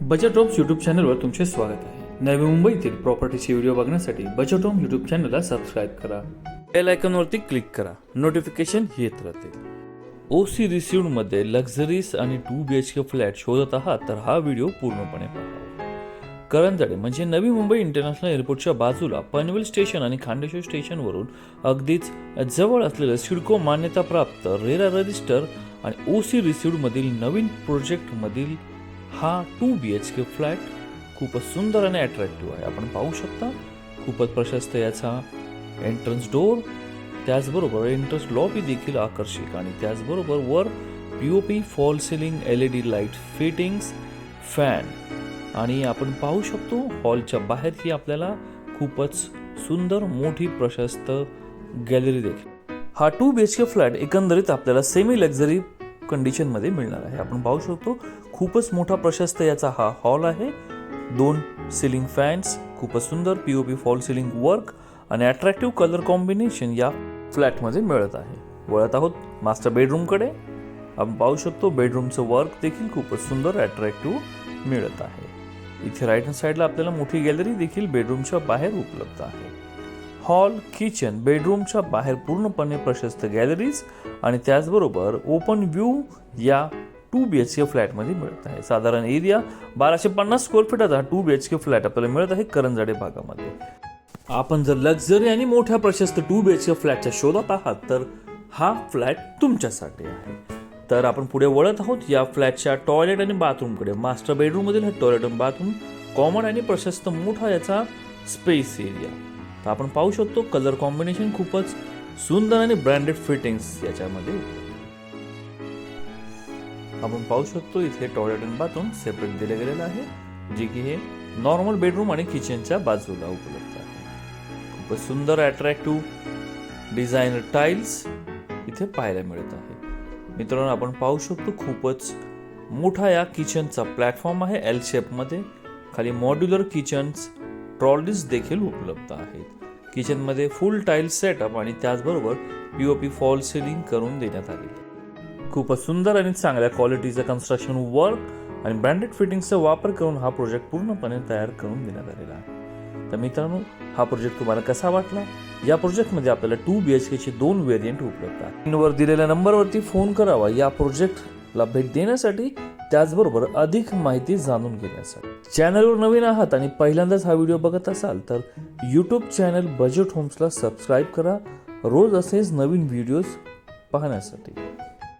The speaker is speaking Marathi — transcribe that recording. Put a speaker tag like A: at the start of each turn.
A: बजेट होम्स यूट्यूब चॅनलवर तुमचे स्वागत आहे। नवी मुंबईतील प्रॉपर्टीचे व्हिडिओ बघण्यासाठी बजेट होम यूट्यूब चॅनलला सबस्क्राईब करा, बेल आयकॉनवरती क्लिक करा, नोटिफिकेशन येत राहतील। ओसी रिसिव्ड मध्ये लक्झरीज आणि 2 BHK फ्लॅट शोधत आहात तर हा व्हिडिओ पूर्णपणे पहा। करंजडे म्हणजे नवी मुंबई इंटरनॅशनल एअरपोर्टच्या बाजूला पनवेल स्टेशन आणि खांडेश्वर स्टेशनवरून अगदीच जवळ असलेलं सिडको मान्यताप्राप्त रेरा रजिस्टर आणि ओसी रिसिव्ड मधील नवीन प्रोजेक्ट मधील हा 2 BHK फ्लॅट खूपच सुंदर आणि अट्रॅक्टिव्ह आहे। आपण पाहू शकता खूपच प्रशस्त याचा एंट्रन्स डोर, त्याचबरोबर एंट्रन्स लॉबी देखील आकर्षक आणि त्याचबरोबर वर POP fall ceiling LED light fittings fan आणि आपण पाहू शकतो हॉलच्या बाहेर ही आपल्याला खूपच सुंदर मोठी प्रशस्त गॅलरी देखील। हा 2 BHK फ्लॅट एकंदरीत आपल्याला सेमी लक्झरी कंडिशन मध्ये मिळणार आहे। आपण पाहू शकतो खूपच मोठा प्रशस्त याचा हा हॉल आहे। 2 सिलिंग फॅन्स, खूपच सुंदर POP फॉल सिलिंग वर्क आणि अट्रॅक्टिव्ह कलर कॉम्बिनेशन या फ्लॅट मध्ये मिळत आहे। वळत आहोत मास्टर बेडरूम कडे। आपण पाहू शकतो बेडरूमचं वर्क देखील खूपच सुंदर अट्रॅक्टिव्ह मिळत आहे। इथे राईट हँड साइडला आपल्याला मोठी गॅलरी देखील बेडरूमच्या बाहेर उपलब्ध आहे। हॉल, किचन, बेडरूमच्या बाहेर पूर्णपणे प्रशस्त गॅलरीज आणि त्याचबरोबर ओपन व्ह्यू या 2 BHK फ्लॅट मध्ये मिळत आहे। साधारण एरिया 1250 स्क्वेअर फीटाचा 2 BHK फ्लॅट आपल्याला मिळत आहे करंजडे भागामध्ये। आपण जर लक्झरी आणि मोठ्या प्रशस्त 2 BHK फ्लॅटच्या शोधात आहात तर हा फ्लॅट तुमच्यासाठी आहे। तर आपण पुढे वळत आहोत या फ्लॅटच्या टॉयलेट आणि बाथरूम कडे। मास्टर बेडरूम मधील हा टॉयलेट आणि बाथरूम कॉमन आणि प्रशस्त मोठा याचा स्पेस एरिया। तर आपण पाहू शकतो कलर कॉम्बिनेशन खूपच सुंदर आणि ब्रँडेड फिटिंग्स याच्यामध्ये उपलब्ध। आपण पाहू शकतो इथे टॉयलेट आणि बाथरूम सेपरेट दिले गेलेलं आहे, जे की हे नॉर्मल बेडरूम आणि किचनच्या बाजूला उपलब्ध आहे। खूपच सुंदर अट्रॅक्टिव्ह डिझायनर टाइल्स इथे पाहायला मिळत आहे। मित्रांनो आपण पाहू शकतो खूपच मोठा या किचनचा प्लॅटफॉर्म आहे L शेप मध्ये। खाली मॉड्युलर किचन्स ट्रॉलीज देखील उपलब्ध आहेत। किचन मध्ये फुल टाइल्स सेटअप आणि त्याचबरोबर POP फॉल सिलिंग करून देण्यात आली। खूपच सुंदर आणि चांगल्या क्वालिटीचं कन्स्ट्रक्शन वर्क आणि ब्रँडेड फिटिंगचा वापर करून हा प्रोजेक्ट पूर्णपणे तयार करून देण्यात आलेला आहे। तर मित्रांनो हा प्रोजेक्ट तुम्हाला कसा वाटला? या प्रोजेक्टमध्ये आपल्याला 2 BHK चे 2 व्हेरियंट उपलब्ध आहेत। स्क्रीनवर दिलेल्या नंबरवरती फोन करावा या प्रोजेक्टला भेट देण्यासाठी, त्याचबरोबर अधिक माहिती जाणून घेण्यासाठी। चॅनलवर नवीन आहात आणि पहिल्यांदाच हा व्हिडिओ बघत असाल तर यूट्यूब चॅनल बजेट होम्सला सबस्क्राईब करा रोज असेच नवीन व्हिडिओज पाहण्यासाठी।